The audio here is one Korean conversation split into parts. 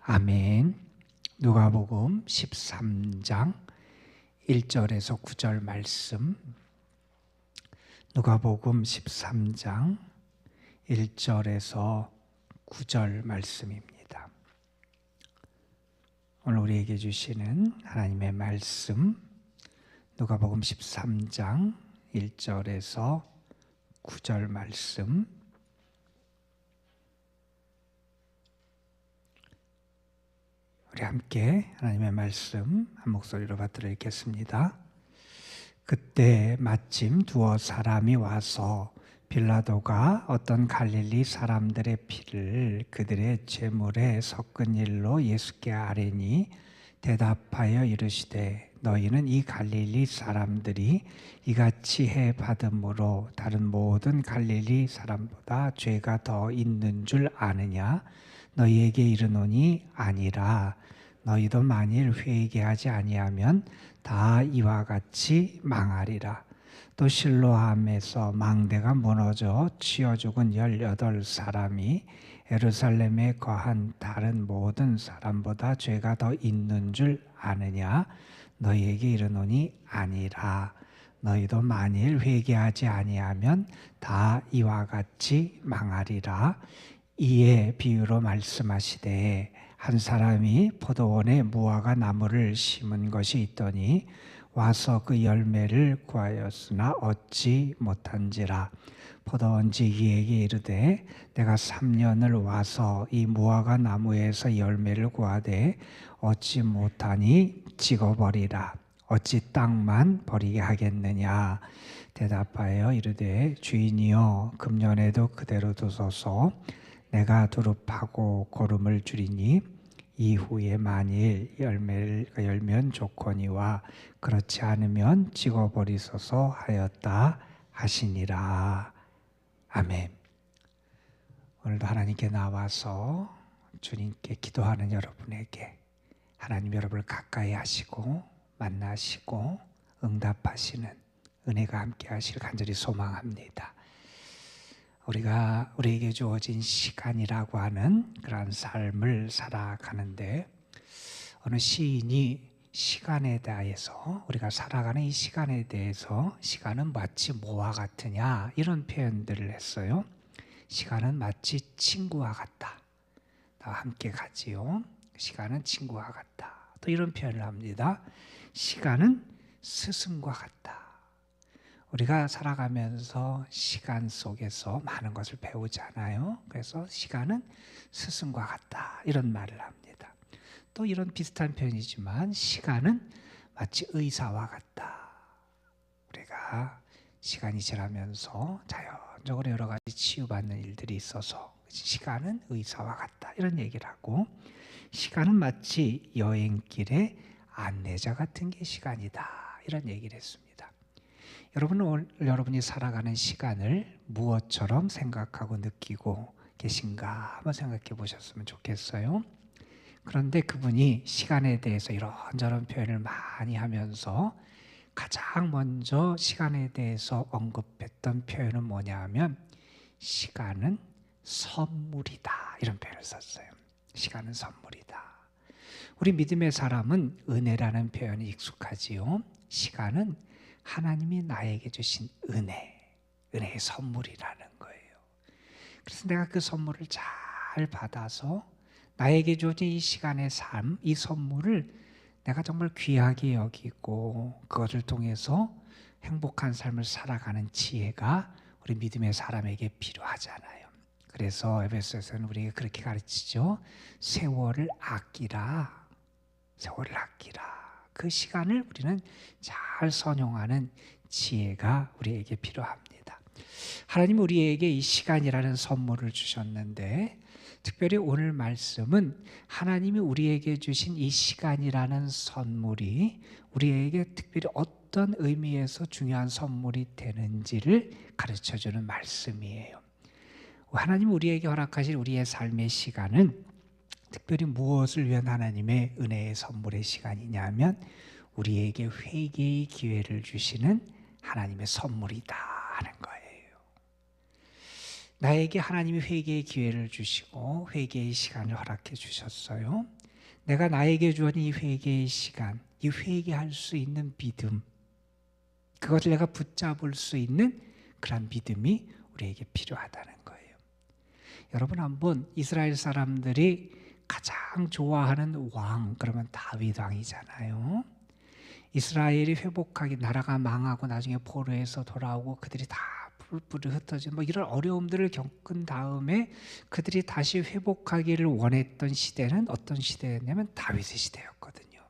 아멘. 누가복음 13장 1절에서 9절 말씀. 누가복음 13장 1절에서 9절 말씀입니다. 오늘 우리에게 주시는 하나님의 말씀, 누가복음 13장 1절에서 9절 말씀. 우리 함께 하나님의 말씀 한 목소리로 받들어 읽겠습니다. 그때 마침 두어 사람이 와서 빌라도가 어떤 갈릴리 사람들의 피를 그들의 제물에 섞은 일로 예수께 아뢰니 대답하여 이르시되 너희는 이 갈릴리 사람들이 이같이 해 받음으로 다른 모든 갈릴리 사람보다 죄가 더 있는 줄 아느냐? 너희에게 이르노니 아니라. 너희도 만일 회개하지 아니하면 다 이와 같이 망하리라. 또 실로암에서 망대가 무너져 치어 죽은 18사람이 예루살렘에 거한 다른 모든 사람보다 죄가 더 있는 줄 아느냐? 너희에게 이르노니 아니라. 너희도 만일 회개하지 아니하면 다 이와 같이 망하리라. 이에 비유로 말씀하시되 한 사람이 포도원에 무화과 나무를 심은 것이 있더니 와서 그 열매를 구하였으나 얻지 못한지라. 포도원지기에게 이르되 내가 3년을 와서 이 무화과 나무에서 열매를 구하되 얻지 못하니 찍어버리라. 어찌 땅만 버리게 하겠느냐? 대답하여 이르되 주인이여 금년에도 그대로 두소서. 내가 두릅하고 고름을 줄이니 이후에 만일 열매를 열면 좋거니와 그렇지 않으면 찍어버리소서 하였다 하시니라. 아멘. 오늘도 하나님께 나와서 주님께 기도하는 여러분에게 하나님 여러분을 가까이 하시고 만나시고 응답하시는 은혜가 함께 하실 간절히 소망합니다. 우리에게 주어진 시간이라고 하는 그런 삶을 살아가는데 어느 시인이 시간에 대해서 우리가 살아가는 이 시간에 대해서 시간은 마치 뭐와 같으냐 이런 표현들을 했어요. 시간은 마치 친구와 같다. 다 함께 가지요. 시간은 친구와 같다. 또 이런 표현을 합니다. 시간은 스승과 같다. 우리가 살아가면서 시간 속에서 많은 것을 배우잖아요. 그래서 시간은 스승과 같다 이런 말을 합니다. 또 이런 비슷한 표현이지만 시간은 마치 의사와 같다. 우리가 시간이 지나면서 자연적으로 여러 가지 치유받는 일들이 있어서 시간은 의사와 같다 이런 얘기를 하고, 시간은 마치 여행길의 안내자 같은 게 시간이다 이런 얘기를 했습니다. 여러분이 살아가는 시간을 무엇처럼 생각하고 느끼고 계신가 한번 생각해 보셨으면 좋겠어요. 그런데 그분이 시간에 대해서 이런저런 표현을 많이 하면서 가장 먼저 시간에 대해서 언급했던 표현은 뭐냐 하면 시간은 선물이다 이런 표현을 썼어요. 시간은 선물이다. 우리 믿음의 사람은 은혜라는 표현이 익숙하지요. 시간은 하나님이 나에게 주신 은혜의 선물이라는 거예요. 그래서 내가 그 선물을 잘 받아서 나에게 주어진 이 시간의 삶, 이 선물을 내가 정말 귀하게 여기고 그것을 통해서 행복한 삶을 살아가는 지혜가 우리 믿음의 사람에게 필요하잖아요. 그래서 에베소서는 우리에게 그렇게 가르치죠. 세월을 아끼라. 세월을 아끼라. 그 시간을 우리는 잘 선용하는 지혜가 우리에게 필요합니다. 하나님은 우리에게 이 시간이라는 선물을 주셨는데 특별히 오늘 말씀은 하나님이 우리에게 주신 이 시간이라는 선물이 우리에게 특별히 어떤 의미에서 중요한 선물이 되는지를 가르쳐주는 말씀이에요. 하나님이 우리에게 허락하신 우리의 삶의 시간은 특별히 무엇을 위한 하나님의 은혜의 선물의 시간이냐면 우리에게 회개의 기회를 주시는 하나님의 선물이다 하는 거예요. 나에게 하나님이 회개의 기회를 주시고 회개의 시간을 허락해 주셨어요. 내가 나에게 주어진 이 회개의 시간, 이 회개할 수 있는 믿음, 그것을 내가 붙잡을 수 있는 그런 믿음이 우리에게 필요하다는 거예요. 여러분, 한번 이스라엘 사람들이 가장 좋아하는 왕, 그러면 다윗 왕이잖아요. 이스라엘이 회복하기, 나라가 망하고 나중에 포로에서 돌아오고 그들이 다 뿔뿔이 흩어진 이런 어려움들을 겪은 다음에 그들이 다시 회복하기를 원했던 시대는 어떤 시대였냐면 다윗의 시대였거든요.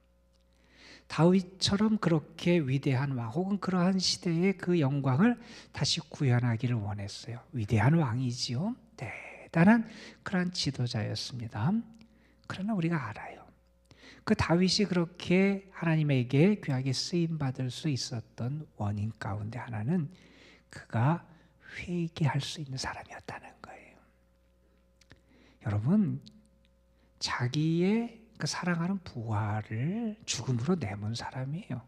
다윗처럼 그렇게 위대한 왕, 혹은 그러한 시대의 그 영광을 다시 구현하기를 원했어요. 위대한 왕이지요. 대단한 그런 지도자였습니다. 그러나 우리가 알아요. 그 다윗이 그렇게 하나님에게 귀하게 쓰임받을 수 있었던 원인 가운데 하나는 그가 회개할 수 있는 사람이었다는 거예요. 여러분, 자기의 그 사랑하는 부하를 죽음으로 내몬 사람이에요.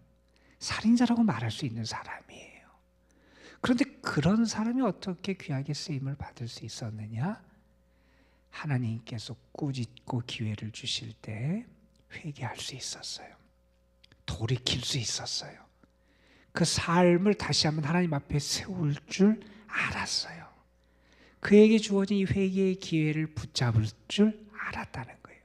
살인자라고 말할 수 있는 사람이에요. 그런데 그런 사람이 어떻게 귀하게 쓰임을 받을 수 있었느냐? 하나님께서 꾸짖고 기회를 주실 때 회개할 수 있었어요. 돌이킬 수 있었어요. 그 삶을 다시 한번 하나님 앞에 세울 줄 알았어요. 그에게 주어진 이 회개의 기회를 붙잡을 줄 알았다는 거예요.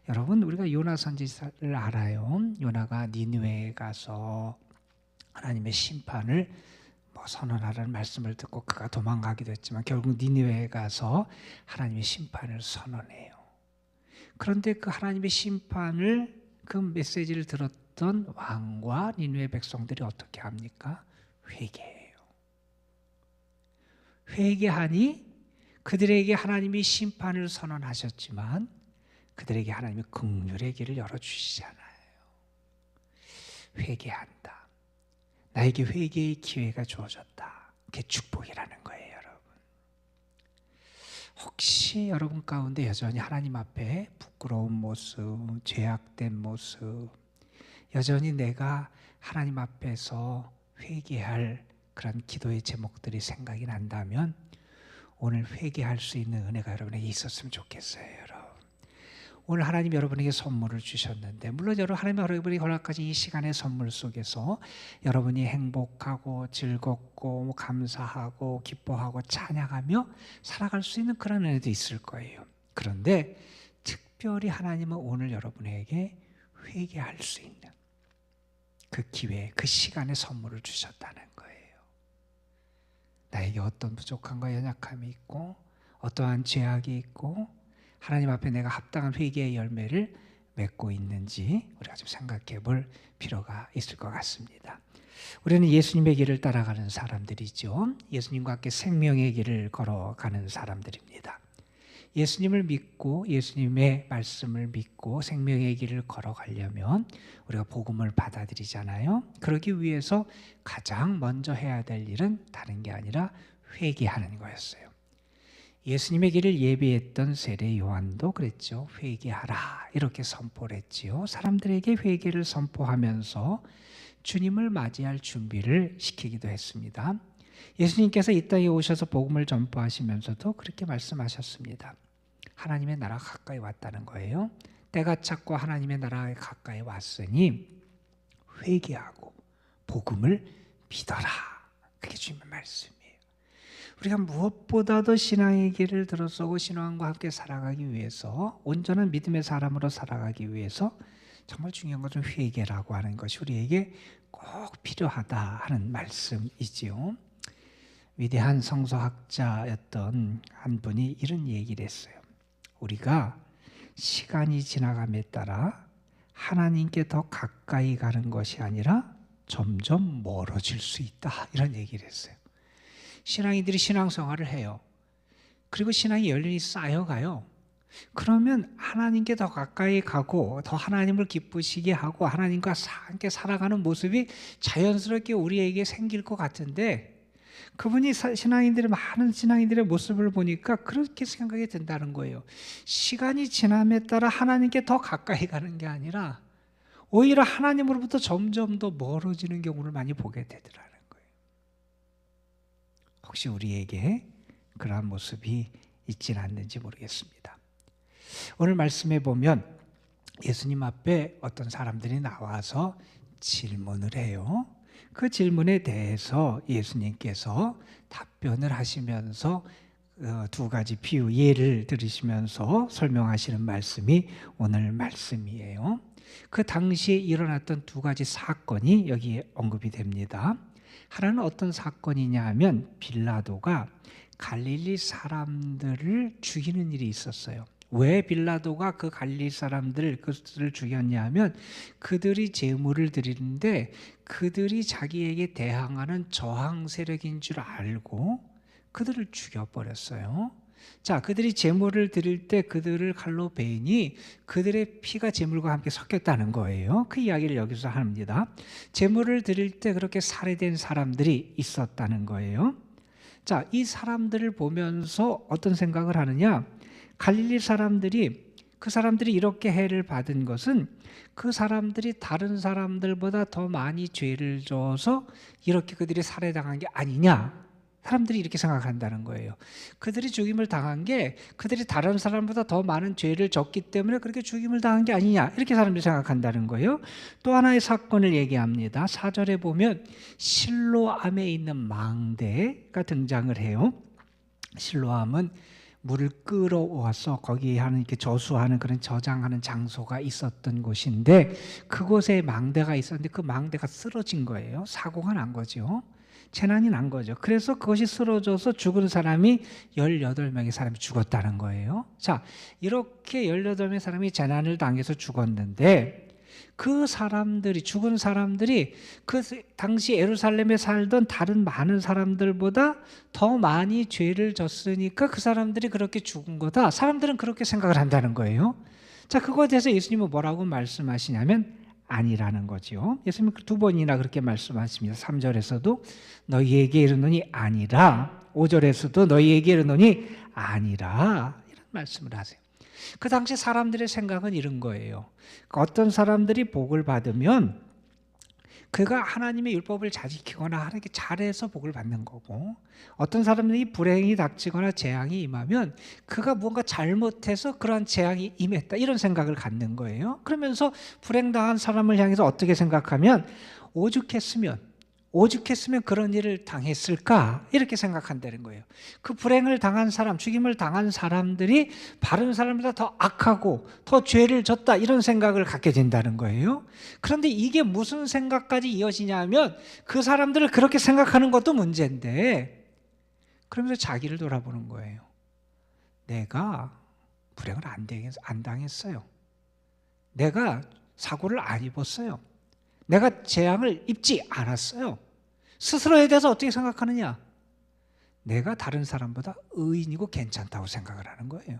여러분, 우리가 요나 선지자를 알아요. 요나가 니느웨에 가서 하나님의 심판을 선언하라는 말씀을 듣고 그가 도망가기도 했지만 결국 니느웨에 가서 하나님의 심판을 선언해요. 그런데 그 하나님의 심판을, 그 메시지를 들었던 왕과 니느웨 백성들이 어떻게 합니까? 회개해요. 회개하니 그들에게 하나님이 심판을 선언하셨지만 그들에게 하나님이 긍휼의 길을 열어주시잖아요. 회개한다. 나에게 회개의 기회가 주어졌다. 그게 축복이라는 거예요, 여러분. 혹시 여러분 가운데 여전히 하나님 앞에 부끄러운 모습, 죄악된 모습, 여전히 내가 하나님 앞에서 회개할 그런 기도의 제목들이 생각이 난다면 오늘 회개할 수 있는 은혜가 여러분에게 있었으면 좋겠어요, 여러분. 오늘 하나님 여러분에게 선물을 주셨는데, 물론 하나님 여러분이 허락하신 이 시간의 선물 속에서 여러분이 행복하고 즐겁고 감사하고 기뻐하고 찬양하며 살아갈 수 있는 그런 은혜도 있을 거예요. 그런데 특별히 하나님은 오늘 여러분에게 회개할 수 있는 그 기회, 그 시간의 선물을 주셨다는 거예요. 나에게 어떤 부족함과 연약함이 있고 어떠한 죄악이 있고 하나님 앞에 내가 합당한 회개의 열매를 맺고 있는지 우리가 좀 생각해 볼 필요가 있을 것 같습니다. 우리는 예수님의 길을 따라가는 사람들이죠. 예수님과 함께 생명의 길을 걸어가는 사람들입니다. 예수님을 믿고 예수님의 말씀을 믿고 생명의 길을 걸어가려면 우리가 복음을 받아들이잖아요. 그러기 위해서 가장 먼저 해야 될 일은 다른 게 아니라 회개하는 거였어요. 예수님의 길을 예비했던 세례 요한도 그랬죠. 회개하라 이렇게 선포를 했지요. 사람들에게 회개를 선포하면서 주님을 맞이할 준비를 시키기도 했습니다. 예수님께서 이 땅에 오셔서 복음을 전파하시면서도 그렇게 말씀하셨습니다. 하나님의 나라가 가까이 왔다는 거예요. 때가 찼고 하나님의 나라가 가까이 왔으니 회개하고 복음을 믿어라. 그게 주님의 말씀이에요. 우리가 무엇보다도 신앙의 길을 들어서고 신앙과 함께 살아가기 위해서, 온전한 믿음의 사람으로 살아가기 위해서 정말 중요한 것은 회개라고 하는 것이 우리에게 꼭 필요하다 하는 말씀이지요. 위대한 성서학자였던 한 분이 이런 얘기를 했어요. 우리가 시간이 지나감에 따라 하나님께 더 가까이 가는 것이 아니라 점점 멀어질 수 있다. 이런 얘기를 했어요. 신앙인들이 신앙생활을 해요. 그리고 신앙이 열심히 쌓여가요. 그러면 하나님께 더 가까이 가고 더 하나님을 기쁘시게 하고 하나님과 함께 살아가는 모습이 자연스럽게 우리에게 생길 것 같은데, 그분이 많은 신앙인들의 모습을 보니까 그렇게 생각이 든다는 거예요. 시간이 지남에 따라 하나님께 더 가까이 가는 게 아니라 오히려 하나님으로부터 점점 더 멀어지는 경우를 많이 보게 되더라는 거예요. 혹시 우리에게 그러한 모습이 있지는 않는지 모르겠습니다. 오늘 말씀에 보면 예수님 앞에 어떤 사람들이 나와서 질문을 해요. 그 질문에 대해서 예수님께서 답변을 하시면서 두 가지 비유, 예를 들으시면서 설명하시는 말씀이 오늘 말씀이에요. 그 당시에 일어났던 두 가지 사건이 여기에 언급이 됩니다. 하나는 어떤 사건이냐 하면 빌라도가 갈릴리 사람들을 죽이는 일이 있었어요. 왜 빌라도가 그 갈릴리 사람들을 죽였냐 하면 그들이 제물을 드리는데 그들이 자기에게 대항하는 저항 세력인 줄 알고 그들을 죽여버렸어요. 자, 그들이 제물을 드릴 때 그들을 칼로 베이니 그들의 피가 제물과 함께 섞였다는 거예요. 그 이야기를 여기서 합니다. 제물을 드릴 때 그렇게 살해된 사람들이 있었다는 거예요. 자, 이 사람들을 보면서 어떤 생각을 하느냐? 갈릴리 사람들이, 그 사람들이 이렇게 해를 받은 것은 그 사람들이 다른 사람들보다 더 많이 죄를 져서 이렇게 그들이 살해당한 게 아니냐? 사람들이 이렇게 생각한다는 거예요. 그들이 죽임을 당한 게 그들이 다른 사람보다 더 많은 죄를 졌기 때문에 그렇게 죽임을 당한 게 아니냐, 이렇게 사람들이 생각한다는 거예요. 또 하나의 사건을 얘기합니다. 4절에 보면 실로암에 있는 망대가 등장을 해요. 실로암은 물을 끌어와서 거기에 하는 이렇게 저수하는 그런 저장하는 장소가 있었던 곳인데 그곳에 망대가 있었는데 그 망대가 쓰러진 거예요. 사고가 난 거죠. 재난이 난 거죠. 그래서 그것이 쓰러져서 죽은 사람이 18명의 사람이 죽었다는 거예요. 자, 이렇게 18명의 사람이 재난을 당해서 죽었는데 그 사람들이, 죽은 사람들이 그 당시 예루살렘에 살던 다른 많은 사람들보다 더 많이 죄를 졌으니까 그 사람들이 그렇게 죽은 거다. 사람들은 그렇게 생각을 한다는 거예요. 자, 그거에 대해서 예수님은 뭐라고 말씀하시냐면 아니라는 거죠. 예수님은 두 번이나 그렇게 말씀하십니다. 3절에서도 너희에게 이르노니 아니라, 5절에서도 너희에게 이르노니 아니라, 이런 말씀을 하세요. 그 당시 사람들의 생각은 이런 거예요. 어떤 사람들이 복을 받으면 그가 하나님의 율법을 잘 지키거나 하나님께 잘해서 복을 받는 거고, 어떤 사람들이 불행이 닥치거나 재앙이 임하면 그가 뭔가 잘못해서 그러한 재앙이 임했다, 이런 생각을 갖는 거예요. 그러면서 불행당한 사람을 향해서 어떻게 생각하면 오죽했으면 그런 일을 당했을까, 이렇게 생각한다는 거예요. 그 불행을 당한 사람, 죽임을 당한 사람들이 바른 사람보다 더 악하고 더 죄를 졌다, 이런 생각을 갖게 된다는 거예요. 그런데 이게 무슨 생각까지 이어지냐 하면 그 사람들을 그렇게 생각하는 것도 문제인데 그러면서 자기를 돌아보는 거예요. 내가 불행을 안 당했어요. 내가 사고를 안 입었어요. 내가 재앙을 입지 않았어요. 스스로에 대해서 어떻게 생각하느냐? 내가 다른 사람보다 의인이고 괜찮다고 생각을 하는 거예요.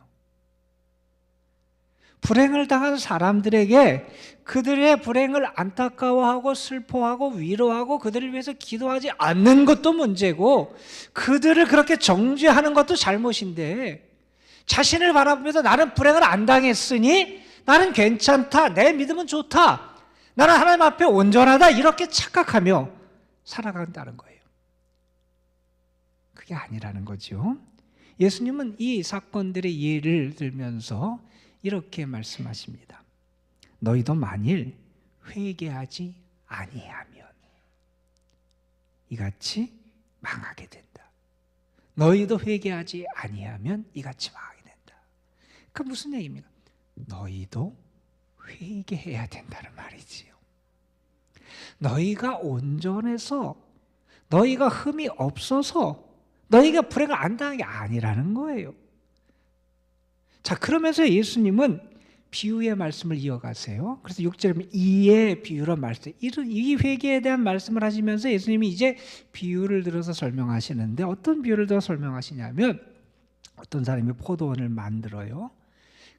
불행을 당한 사람들에게 그들의 불행을 안타까워하고 슬퍼하고 위로하고 그들을 위해서 기도하지 않는 것도 문제고, 그들을 그렇게 정죄하는 것도 잘못인데, 자신을 바라보면서 나는 불행을 안 당했으니 나는 괜찮다, 내 믿음은 좋다, 나는 하나님 앞에 온전하다, 이렇게 착각하며 살아간다는 거예요. 그게 아니라는 거죠. 예수님은 이 사건들의 예를 들면서 이렇게 말씀하십니다. 너희도 만일 회개하지 아니하면 이같이 망하게 된다. 너희도 회개하지 아니하면 이같이 망하게 된다. 그 무슨 얘기입니까? 너희도 회개해야 된다는 말이지요. 너희가 온전해서, 너희가 흠이 없어서 너희가 불행을 안 당한 게 아니라는 거예요. 자, 그러면서 예수님은 비유의 말씀을 이어가세요. 그래서 6절에 이의 비유로 말씀, 이 회개에 대한 말씀을 하시면서 예수님이 이제 비유를 들어서 설명하시는데, 어떤 비유를 들어 설명하시냐면 어떤 사람이 포도원을 만들어요.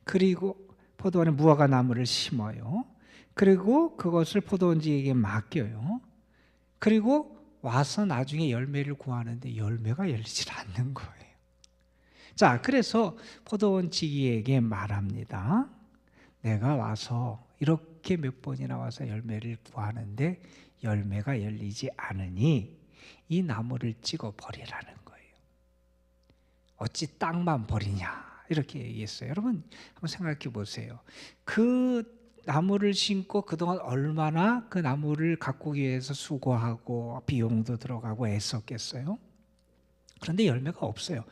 그리고 포도원에 무화과 나무를 심어요. 그리고 그것을 포도원지에게 맡겨요. 그리고 와서 나중에 열매를 구하는데 열매가 열리질 않는 거예요. 자, 그래서 포도원지기에게 말합니다. 내가 와서 이렇게 몇 번이나 와서 열매를 구하는데 열매가 열리지 않으니 이 나무를 찍어 버리라는 거예요. 어찌 땅만 버리냐, 이렇게 얘기했어요. 여러분 한번 생각해 보세요. 그 나무를 심고 그동안 얼마나 그 나무를 가꾸기 위해서 수고하고 비용도 들어가고 애썼겠어요. 그런데 열매가 없어요.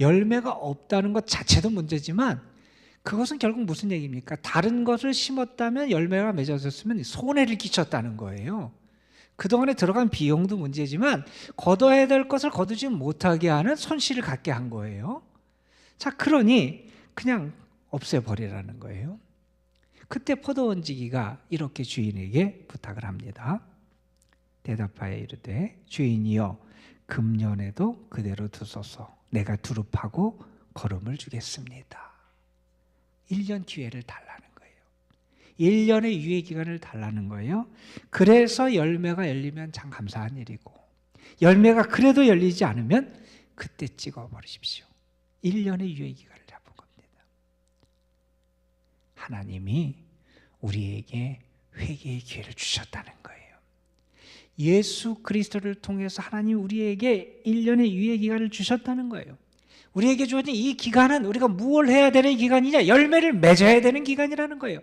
열매가 없다는 것 자체도 문제지만 그것은 결국 무슨 얘기입니까? 다른 것을 심었다면 열매가 맺어졌으면 손해를 끼쳤다는 거예요. 그동안에 들어간 비용도 문제지만 거둬야 될 것을 거두지 못하게 하는 손실을 갖게 한 거예요. 자, 그러니 그냥 없애버리라는 거예요. 그때 포도원지기가 이렇게 주인에게 부탁을 합니다. 대답하여 이르되 주인이여 금년에도 그대로 두소서. 내가 두릅하고 거름을 주겠습니다. 1년 기회를 달라는 거예요. 1년의 유예기간을 달라는 거예요. 그래서 열매가 열리면 참 감사한 일이고 열매가 그래도 열리지 않으면 그때 찍어버리십시오. 1년의 유예기간을 잡은 겁니다. 하나님이 우리에게 회개의 기회를 주셨다는 거예요. 예수 그리스도를 통해서 하나님 우리에게 1년의 유예기간을 주셨다는 거예요. 우리에게 주어진 이 기간은 우리가 무엇을 해야 되는 기간이냐? 열매를 맺어야 되는 기간이라는 거예요.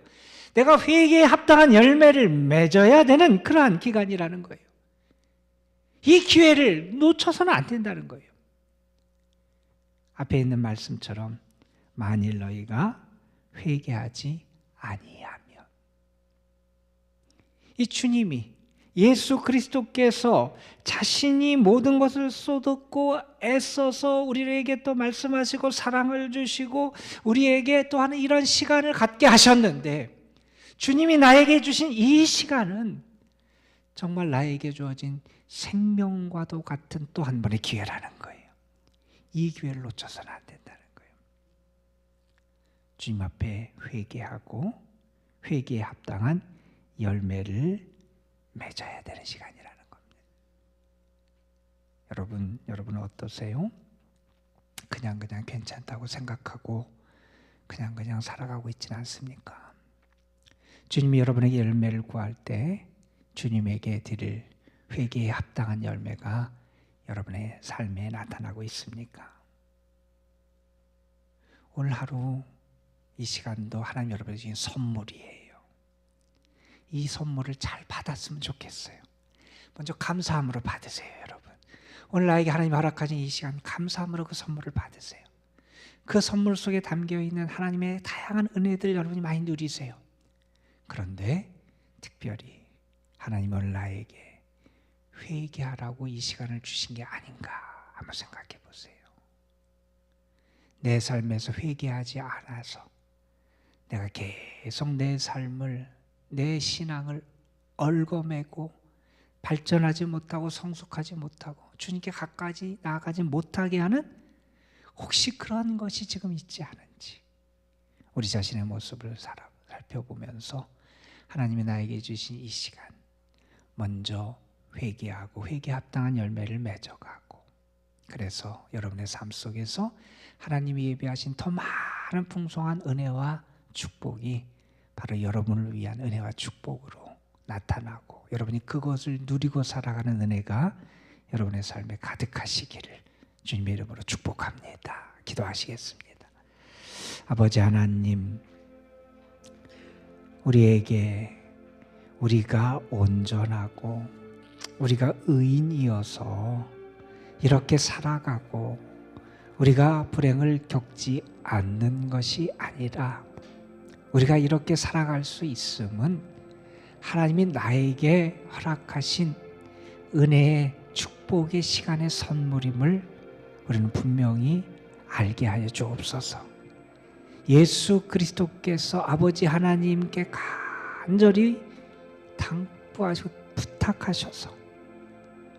내가 회개에 합당한 열매를 맺어야 되는 그러한 기간이라는 거예요. 이 기회를 놓쳐서는 안 된다는 거예요. 앞에 있는 말씀처럼 만일 너희가 회개하지 아니하면, 이 주님이 예수 그리스도께서 자신이 모든 것을 쏟았고 애써서 우리에게 또 말씀하시고 사랑을 주시고 우리에게 또한 이런 시간을 갖게 하셨는데, 주님이 나에게 주신 이 시간은 정말 나에게 주어진 생명과도 같은 또 한 번의 기회라는 거예요. 이 기회를 놓쳐서는 안 된다는 거예요. 주님 앞에 회개하고 회개에 합당한 열매를 맺어야 되는 시간이라는 겁니다. 여러분은 어떠세요? 그냥 괜찮다고 생각하고 그냥 살아가고 있지는 않습니까? 주님이 여러분에게 열매를 구할 때 주님에게 드릴 회개에 합당한 열매가 여러분의 삶에 나타나고 있습니까? 오늘 하루 이 시간도 하나님 여러분에게 주신 선물이에요. 이 선물을 잘 받았으면 좋겠어요. 먼저 감사함으로 받으세요, 여러분. 오늘 나에게 하나님 허락하신 이 시간 감사함으로 그 선물을 받으세요. 그 선물 속에 담겨있는 하나님의 다양한 은혜들 여러분이 많이 누리세요. 그런데 특별히 하나님 오늘 나에게 회개하라고 이 시간을 주신 게 아닌가 한번 생각해 보세요. 내 삶에서 회개하지 않아서 내가 계속 내 삶을, 내 신앙을 얽어매고 발전하지 못하고 성숙하지 못하고 주님께 가까이 나아가지 못하게 하는 혹시 그런 것이 지금 있지 않은지 우리 자신의 모습을 살펴보면서 하나님이 나에게 주신 이 시간 먼저 회개하고 회개에 합당한 열매를 맺어가고, 그래서 여러분의 삶 속에서 하나님이 예비하신 더 많은 풍성한 은혜와 축복이 바로 여러분을 위한 은혜와 축복으로 나타나고 여러분이 그것을 누리고 살아가는 은혜가 여러분의 삶에 가득하시기를 주님의 이름으로 축복합니다. 기도하시겠습니다. 아버지 하나님, 우리에게 우리가 온전하고 우리가 의인이어서 이렇게 살아가고 우리가 불행을 겪지 않는 것이 아니라 우리가 이렇게 살아갈 수 있음은 하나님이 나에게 허락하신 은혜의 축복의 시간의 선물임을 우리는 분명히 알게 하여 주옵소서. 예수 그리스도께서 아버지 하나님께 간절히 당부하시고 부탁하셔서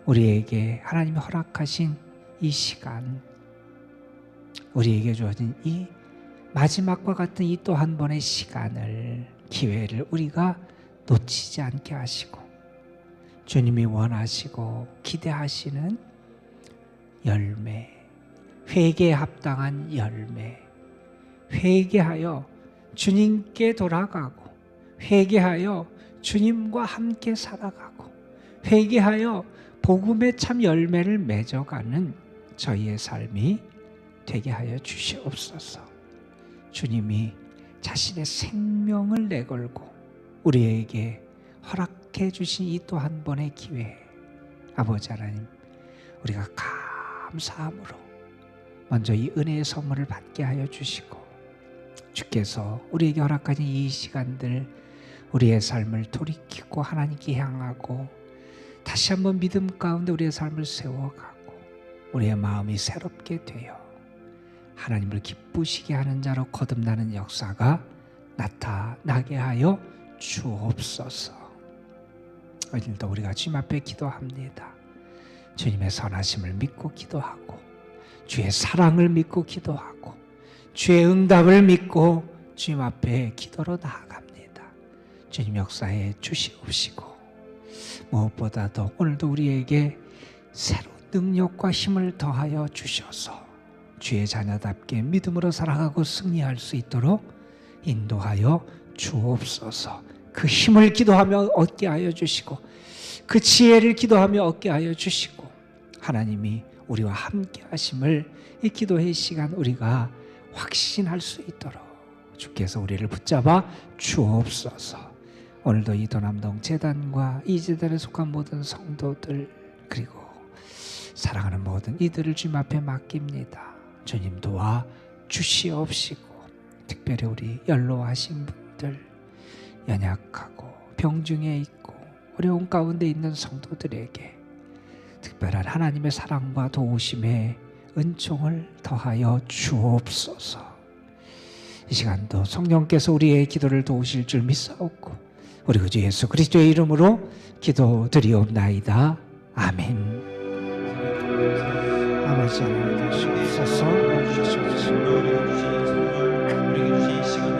우리에게 하나님이 허락하신 이 시간, 우리에게 주어진 이 마지막과 같은 이 또 한 번의 시간을, 기회를 우리가 놓치지 않게 하시고 주님이 원하시고 기대하시는 열매, 회개에 합당한 열매, 회개하여 주님께 돌아가고 회개하여 주님과 함께 살아가고 회개하여 복음의 참 열매를 맺어가는 저희의 삶이 되게 하여 주시옵소서. 주님이 자신의 생명을 내걸고 우리에게 허락해 주신 이 또 한 번의 기회, 아버지 하나님, 우리가 감사함으로 먼저 이 은혜의 선물을 받게 하여 주시고, 주께서 우리에게 허락하신 이 시간들 우리의 삶을 돌이키고 하나님께 향하고 다시 한번 믿음 가운데 우리의 삶을 세워가고 우리의 마음이 새롭게 되어 하나님을 기쁘시게 하는 자로 거듭나는 역사가 나타나게 하여 주옵소서. 오늘도 우리가 주님 앞에 기도합니다. 주님의 선하심을 믿고 기도하고 주의 사랑을 믿고 기도하고 주의 응답을 믿고 주님 앞에 기도로 나아갑니다. 주님 역사에 주시옵시고, 무엇보다도 오늘도 우리에게 새로운 능력과 힘을 더하여 주셔서 주의 자녀답게 믿음으로 살아가고 승리할 수 있도록 인도하여 주옵소서. 그 힘을 기도하며 얻게 하여 주시고 그 지혜를 기도하며 얻게 하여 주시고, 하나님이 우리와 함께 하심을 이 기도의 시간 우리가 확신할 수 있도록 주께서 우리를 붙잡아 주옵소서. 오늘도 이 도남동 재단과 이 재단에 속한 모든 성도들, 그리고 사랑하는 모든 이들을 주님 앞에 맡깁니다. 주님 도와 주시옵시고, 특별히 우리 연로하신 분들, 연약하고 병중에 있고 어려운 가운데 있는 성도들에게 특별한 하나님의 사랑과 도우심의 은총을 더하여 주옵소서. 이 시간도 성령께서 우리의 기도를 도우실 줄 믿사옵고 우리 구주 예수 그리스도의 이름으로 기도드리옵나이다. 아멘. 아버지 하나님 주옵소서. 우리에게 주신 선물, 우리에게 주신 시간